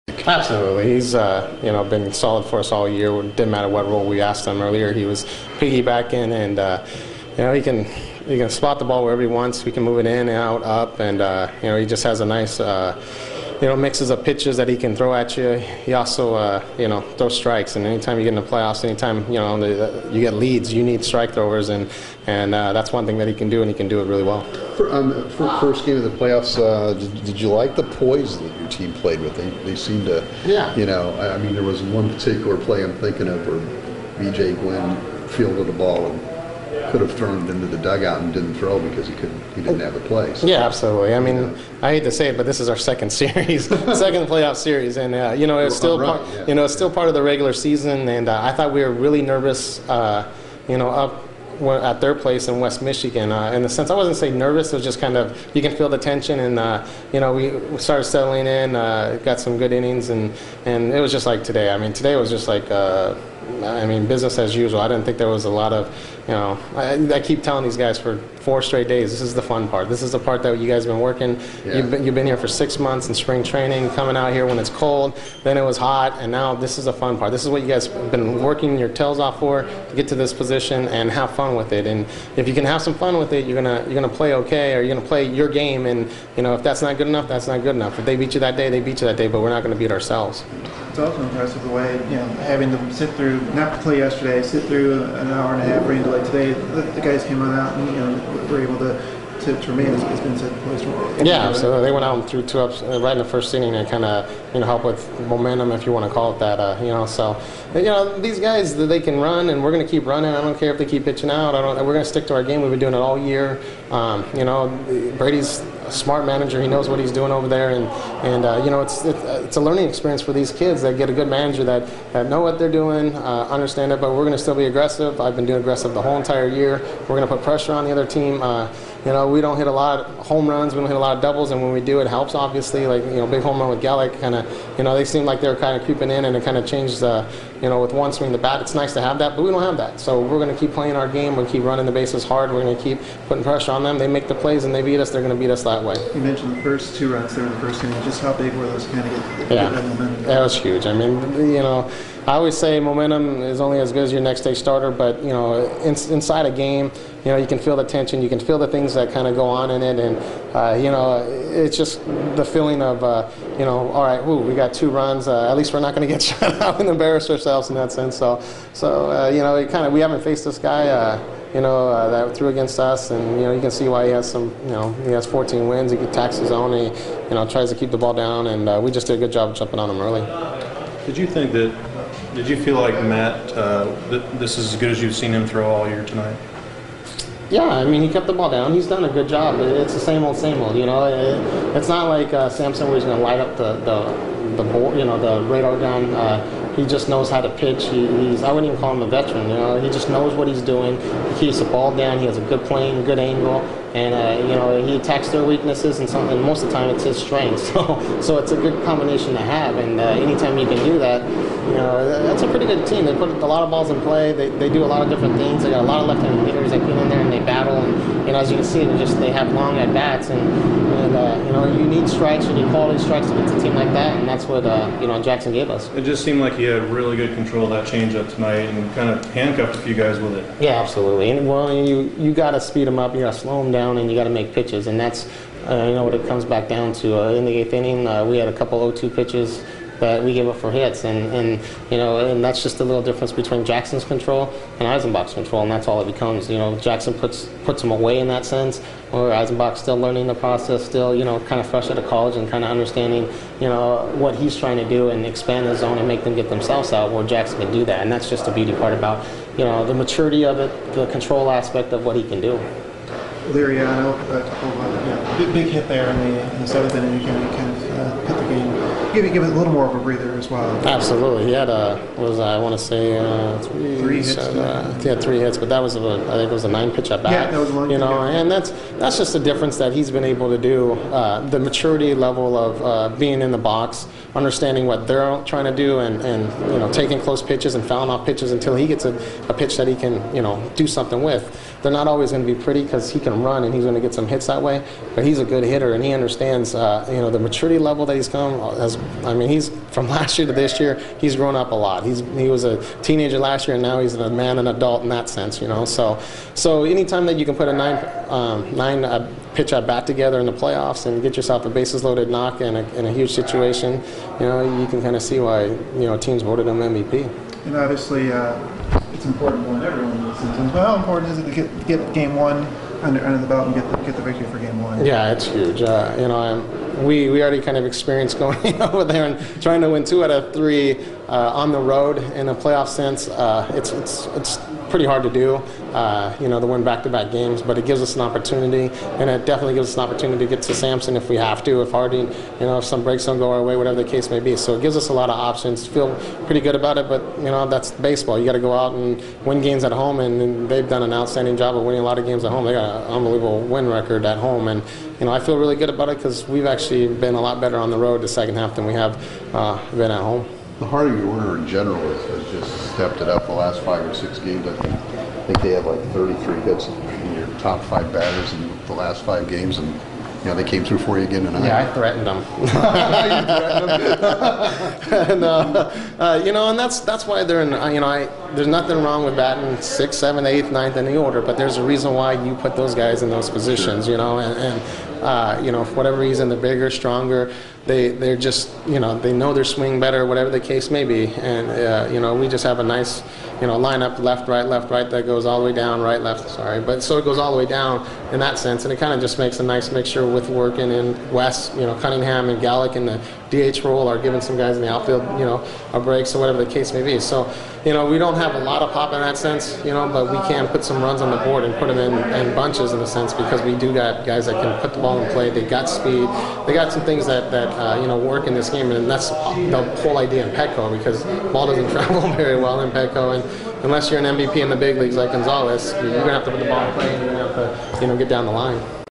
Absolutely. He's been solid for us all year. It didn't matter what role we asked him earlier. He was piggybacking, and he can spot the ball wherever he wants. We can move it in, out, up, and he just has a nice mixes of pitches that he can throw at you. He also throws strikes, and anytime you get in the playoffs, anytime you get leads, you need strike throwers, and that's one thing that he can do, and he can do it really well. For first game of the playoffs, did you like the poise that your team played with? They seemed to, there was one particular play I'm thinking of where B.J. Gwynn fielded the ball and could have thrown it into the dugout and didn't throw because he didn't have the play. So, yeah, absolutely. I mean, I hate to say it, but this is our second series, second playoff series, and it's still it's still part of the regular season, and I thought we were really nervous, up at their place in West Michigan. In the sense, I wasn't saying nervous. It was just kind of, you can feel the tension, and we started settling in, got some good innings, and it was just like today. I mean, today was just like business as usual. I didn't think there was a lot of, I keep telling these guys for 4 straight days, this is the fun part. This is the part that you guys have been working. Yeah. You've been here for 6 months in spring training, coming out here when it's cold, then it was hot, and now this is the fun part. This is what you guys have been working your tails off for to get to this position and have fun with it. And if you can have some fun with it, you're gonna play okay, or you're gonna play your game. And if that's not good enough, that's not good enough. If they beat you that day, they beat you that day. But we're not gonna beat ourselves. It's also impressive the way, having to sit through, not to play yesterday, sit through an hour and a half rain delay today. The guys came on out and were able to remain. It's been said before. Yeah, so they went out and threw 2 ups right in the first inning and kind of help with momentum, if you want to call it that. So these guys, they can run, and we're going to keep running. I don't care if they keep pitching out. We're going to stick to our game. We've been doing it all year. Brady's a smart manager. He knows what he's doing over there, and it's a learning experience for these kids that get a good manager that know what they're doing, understand it. But we're going to still be aggressive. I've been doing aggressive the whole entire year. We're going to put pressure on the other team. We don't hit a lot of home runs. We don't hit a lot of doubles, and when we do, it helps. Obviously, like big home run with Gallic, kind of they seem like they're kind of creeping in, and it kind of changed with one swing of the bat. It's nice to have that, but we don't have that. So we're going to keep playing our game. We'll keep running the bases hard. We're going to keep putting pressure on them. They make the plays and they beat us. They're going to beat us that way. You mentioned the first 2 runs there in the first inning. Just how big were those to kind of get that momentum? That was huge. I mean, I always say momentum is only as good as your next day starter, but inside a game, you can feel the tension, you can feel the things that kind of go on in it, and it's just the feeling of all right, we got 2 runs. At least we're not going to get shut out and embarrass ourselves in that sense. So we haven't faced this guy. That threw against us, and you can see why he has he has 14 wins. He attacks his own. He tries to keep the ball down, and we just did a good job jumping on him early. Did you feel like Matt, this is as good as you've seen him throw all year tonight? Yeah, I mean, he kept the ball down. He's done a good job. It's the same old, same old. It's not like Samson where he's going to light up the ball, the radar gun. He just knows how to pitch. I wouldn't even call him a veteran. He just knows what he's doing. He keeps the ball down. He has a good plane, good angle, and he attacks their weaknesses, and most of the time it's his strengths. So it's a good combination to have. And anytime you can do that, that's a pretty good team. They put a lot of balls in play. They do a lot of different things. They got a lot of left-handed hitters that get in there and they battle. And as you can see, they have long at bats, and you need strikes, you need quality strikes to get to a team like that, and that's what Jackson gave us. It just seemed like he had really good control of that changeup tonight and kind of handcuffed a few guys with it. Yeah, absolutely. And you got to speed him up, you got to slow him down, and you got to make pitches, and that's what it comes back down to. In the 8th inning, we had a couple 0-2 pitches that we gave up for hits, and that's just a little difference between Jackson's control and Eisenbach's control, and that's all it becomes. Jackson puts him away in that sense, or Eisenbach's still learning the process, still kind of fresh out of college and kind of understanding what he's trying to do and expand the zone and make them get themselves out, where Jackson can do that, and that's just the beauty part about the maturity of it, the control aspect of what he can do. Liriano, big hit there in the 7th inning. You kind of put the game, give it a little more of a breather as well. Absolutely, he had I want to say 3 hits. He had 3 hits, but that was I think it was a 9-pitch at bat. Yeah, that was a long. And that's just the difference that he's been able to do. The maturity level of being in the box, understanding what they're trying to do, and taking close pitches and fouling off pitches until he gets a pitch that he can do something with. They're not always going to be pretty because he can run and he's going to get some hits that way, but he's a good hitter and he understands the maturity level that he's come, has I mean, he's from last year to this year, he's grown up a lot. He was a teenager last year, and now he's a man, an adult in that sense, you know. So anytime that you can put a nine pitch at bat together in the playoffs and get yourself a bases loaded knock in a huge situation, you know, you can kind of see why, you know, teams voted him MVP. And obviously, it's important going everyone in the season. But how important is it to get game one under the belt and get the victory for game one? Yeah, it's huge. You know, we already kind of experienced going over there and trying to win 2 out of 3 on the road in a playoff sense. It's pretty hard to do, you know, to win back-to-back games, but it gives us an opportunity, and it definitely gives us an opportunity to get to Sampson if we have to, if Hardy, you know, if some breaks don't go our way, whatever the case may be. So it gives us a lot of options. Feel pretty good about it, but, you know, that's baseball. You got to go out and win games at home, and they've done an outstanding job of winning a lot of games at home. They got an unbelievable win record at home, and, you know, I feel really good about it because we've actually been a lot better on the road the second half than we have been at home. The Hardy order in general has just stepped it up the last 5 or 6 games. I think they have like 33 hits in your top 5 batters in the last 5 games, and you know they came through for you again tonight. Yeah, I threatened them. You threatened them. And you know, and that's why they're in. You know, there's nothing wrong with batting 6th, 7th, 8th, 9th in the order, but there's a reason why you put those guys in those positions. Sure. You know, and you know, for whatever reason, they're bigger, stronger. They're just, you know, they know their swing better, whatever the case may be. And, you know, we just have a nice, you know, lineup left, right, that goes all the way down, right, left, sorry. But so it goes all the way down in that sense. And it kind of just makes a nice mixture with working in West, you know, Cunningham and Gallick in the DH role are giving some guys in the outfield, you know, a break, so whatever the case may be. So, you know, we don't have a lot of pop in that sense, you know, but we can put some runs on the board and put them in bunches in a sense because we do got guys that can put the ball in play. They got speed. They got some things that you know, work in this game, and that's the whole idea in Petco because ball doesn't travel very well in Petco, and unless you're an MVP in the big leagues like Gonzalez, you're going to have to put the ball in play and you're going to have to, you know, get down the line.